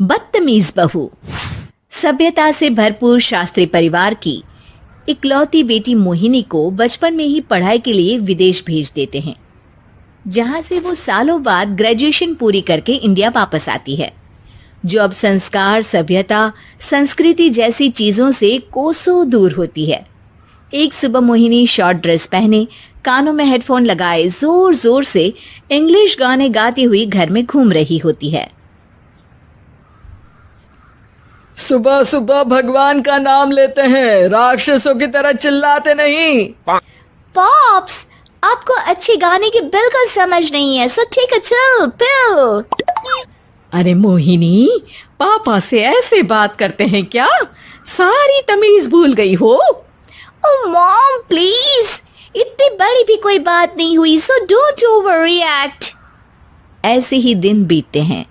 बदतमीज बहू। सभ्यता से भरपूर शास्त्री परिवार की इकलौती बेटी मोहिनी को बचपन में ही पढ़ाई के लिए विदेश भेज देते हैं, जहां से वो सालों बाद ग्रेजुएशन पूरी करके इंडिया वापस आती है, जो अब संस्कार, सभ्यता, संस्कृति जैसी चीजों से कोसों दूर होती है। एक सुबह मोहिनी शॉर्ट ड्रेस पहने, कानों में हेडफोन लगाए जोर जोर से इंग्लिश गाने गाती हुई घर में घूम रही होती है। सुबह सुबह भगवान का नाम लेते हैं, राक्षसों की तरह चिल्लाते नहीं। पॉप्स, आपको अच्छे गाने की बिल्कुल समझ नहीं है, सो ठीक है, चिल पिल। अरे मोहिनी, पापा से ऐसे बात करते हैं क्या? सारी तमीज भूल गई हो। ओह मॉम प्लीज, इतनी बड़ी भी कोई बात नहीं हुई, सो डोंट ओवर रिएक्ट। ऐसे ही दिन बीतते हैं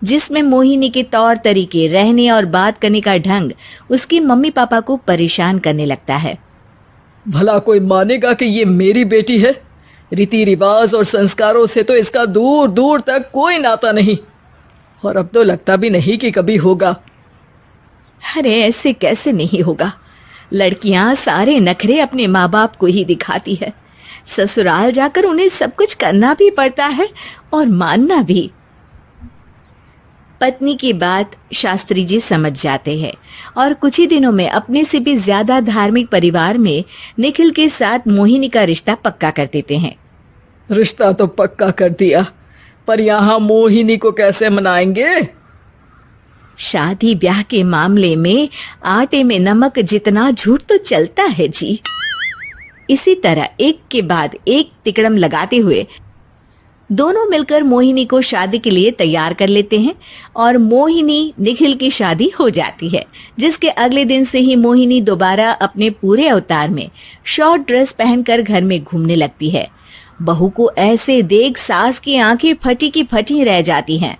जिसमें मोहिनी के तौर तरीके, रहने और बात करने का ढंग उसकी मम्मी पापा को परेशान करने लगता है। भला कोई मानेगा कि ये मेरी बेटी है? रीति रिवाज और संस्कारों से तो इसका दूर दूर तक कोई नाता नहीं, और अब तो लगता भी नहीं कि कभी होगा। अरे ऐसे कैसे नहीं होगा? लड़कियां सारे नखरे अपने माँ बाप को ही दिखाती है। ससुराल जाकर उन्हें सब कुछ करना भी पड़ता है और मानना भी। पत्नी की बात शास्त्री जी समझ जाते हैं और कुछ ही दिनों में अपने से भी ज्यादा धार्मिक परिवार में निखिल के साथ मोहिनी का रिश्ता पक्का कर देते हैं। रिश्ता तो पक्का कर दिया, पर यहाँ मोहिनी को कैसे मनाएंगे? शादी ब्याह के मामले में आटे में नमक जितना झूठ तो चलता है जी। इसी तरह एक के बाद एक तिकड़म लगाते हुए दोनों मिलकर मोहिनी को शादी के लिए तैयार कर लेते हैं और मोहिनी निखिल की शादी हो जाती है, जिसके अगले दिन से ही मोहिनी दोबारा अपने पूरे अवतार में शॉर्ट ड्रेस पहनकर घर में घूमने लगती है। बहू को ऐसे देख सास की आंखें फटी की फटी रह जाती हैं।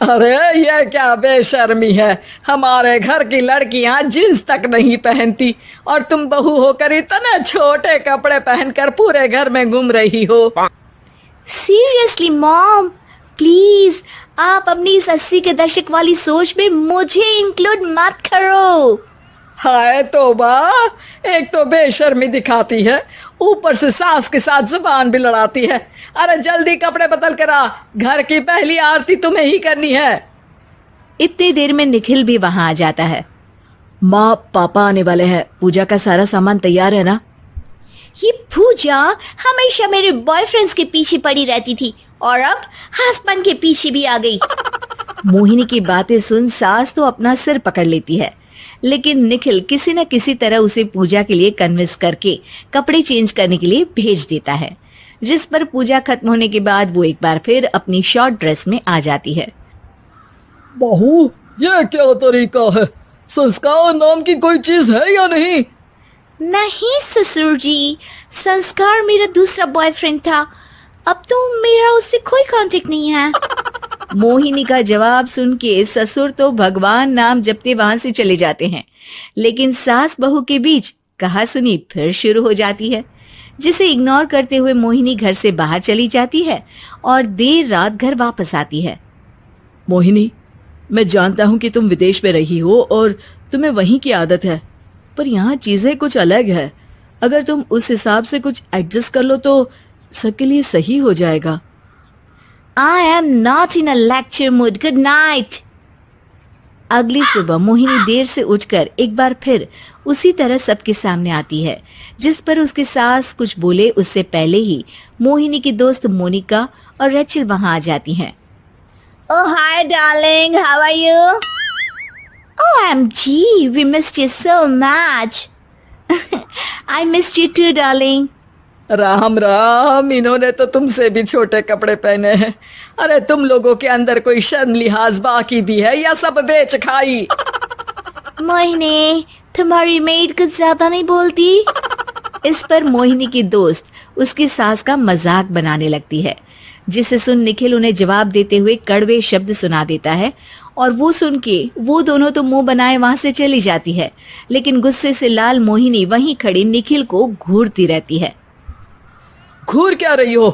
अरे ये क्या बेशर्मी है, हमारे घर की लड़कियां जींस तक नहीं पहनती और तुम बहू होकर इतने छोटे कपड़े पहनकर पूरे घर में घूम रही हो। सीरियसली मॉम, प्लीज आप अपनी इस 80 के दशक वाली सोच में मुझे इंक्लूड मत करो। हाय तौबा, एक तो बेशर्मी दिखाती है, ऊपर से सास के साथ जुबान भी लड़ाती है। अरे जल्दी कपड़े बदल कर आ, घर की पहली आरती तुम्हें ही करनी है। इतनी देर में निखिल भी वहां आ जाता है। माँ पापा आने वाले हैं, पूजा का सारा सामान तैयार है ना? ये पूजा हमेशा मेरे बॉयफ्रेंड्स के पीछे पड़ी रहती थी और अब हस्बैंड के पीछे भी आ गई। मोहिनी की बातें सुन सास तो अपना सिर पकड़ लेती है, लेकिन निखिल किसी न किसी तरह उसे पूजा के लिए कन्विंस करके कपड़े चेंज करने के लिए भेज देता है, जिस पर पूजा खत्म होने के बाद वो एक बार फिर अपनी शॉर्ट ड्रेस में आ जाती है। बहू, ये क्या तरीका है? संस्कार नाम की कोई चीज है या नहीं? नहीं ससुर जी, संस्कार मेरा दूसरा बॉयफ्रेंड था, अब तो मेरा उससे कोई कांटेक्ट नहीं है। मोहिनी का जवाब सुन के ससुर तो भगवान नाम जपते वहां से चले जाते हैं, लेकिन सास बहू के बीच कहा सुनी फिर शुरू हो जाती है, जिसे इग्नोर करते हुए मोहिनी घर से बाहर चली जाती है और देर रात घर वापस आती है। मोहिनी, मैं जानता हूँ कि तुम विदेश में रही हो और तुम्हें वहीं की आदत है, पर यहाँ चीजें कुछ अलग है। अगर तुम उस हिसाब से कुछ एडजस्ट कर लो तो सबके लिए सही हो जाएगा। I am not in a lecture mood. Good night. अगली सुबह मोहिनी देर से उठकर एक बार फिर उसी तरह सबके सामने आती है, जिस पर उसके सास कुछ बोले उससे पहले ही मोहिनी की दोस्त मोनिका और रेचल वहां आ जाती हैं। Oh hi darling, how are you? OMG, we missed you so much. I missed you too darling. Ram Ram, इन्होंने तो तुमसे भी छोटे कपड़े पहने हैं। अरे तुम लोगों के अंदर कोई शर्म लिहाज बाकी भी है या सब बेच खाई? मोहिनी, तुम्हारी मेड कुछ ज्यादा नहीं बोलती? इस पर मोहिनी की दोस्त उसकी सास का मजाक बनाने लगती है, जिसे सुन निखिल उन्हें जवाब देते हुए कड़वे शब्द सुना देता है और वो सुन के वो दोनों तो मुंह बनाए वहां से चली जाती है, लेकिन गुस्से से लाल मोहिनी वहीं खड़ी निखिल को घूरती रहती है। घूर क्या रही हो?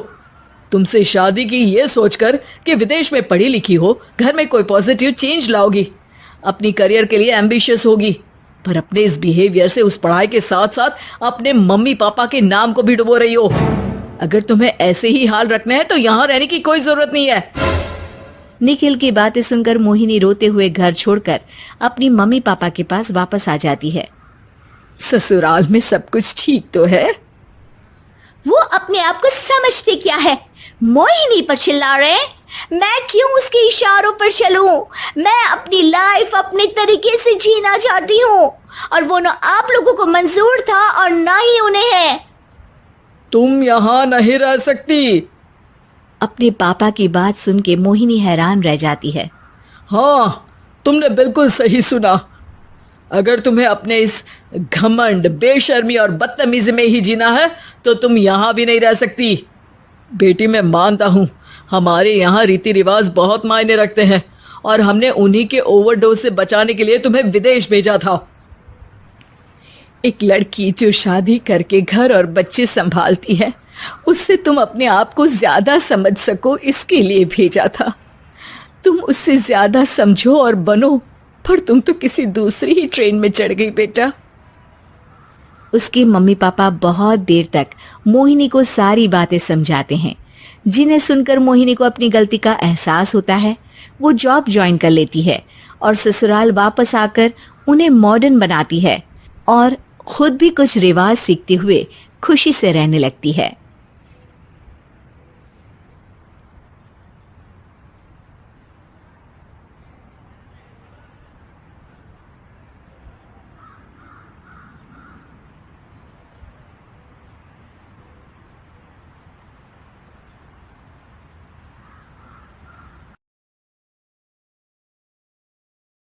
तुमसे शादी की ये सोचकर कि विदेश में पढ़ी लिखी हो, घर में कोई पॉजिटिव चेंज लाओगी, अपनी करियर के लिए एम्बिशियस होगी, पर अपने इस बिहेवियर से उस पढ़ाई के साथ साथ अपने मम्मी पापा के नाम को भी डुबो रही हो। अगर तुम्हें ऐसे ही हाल रखना है तो यहाँ रहने की कोई जरूरत नहीं है। निखिल की बातें सुनकर मोहिनी रोते हुए घर छोड़कर अपनी मम्मी पापा के पास वापस आ जाती है। ससुराल में सब कुछ ठीक तो है? वो अपने आप को समझते क्या है? मोहिनी पर चिल्ला रहे हैं। मैं क्यों उसके इशारों पर चलूं? मैं अपनी लाइफ अपने तरीके से जीना चाहती हूँ और वो ना आप लोगों को मंजूर था और ना ही उन्हें है। तुम यहाँ नहीं रह सकती। अपने पापा की बात सुन के मोहिनी हैरान रह जाती है। हाँ, तुमने बिल्कुल सही सुना। अगर तुम्हें अपने इस घमंड, बेशर्मी और बदतमीजी में ही जीना है तो तुम यहाँ भी नहीं रह सकती। बेटी, मैं मानता हूँ हमारे यहाँ रीति रिवाज बहुत मायने रखते हैं और हमने उन्हीं के ओवरडोज से बचाने के लिए तुम्हें विदेश भेजा था। एक लड़की जो शादी करके घर और बच्चे संभालती है, उससे तुम अपने आप को ज्यादा समझ सको इसके लिए भेजा था। तुम उससे ज्यादा समझो और बनो, पर तुम तो किसी दूसरी ही ट्रेन में चढ़ गई बेटा। उसके मम्मी पापा बहुत देर तक मोहिनी को सारी बातें समझाते हैं, जिन्हें सुनकर मोहिनी को अपनी गलती का एहसास होता है। वो जॉब ज्वाइन कर लेती है और ससुराल वापस आकर उन्हें मॉडर्न बनाती है और खुद भी कुछ रिवाज सीखते हुए खुशी से रहने लगती है।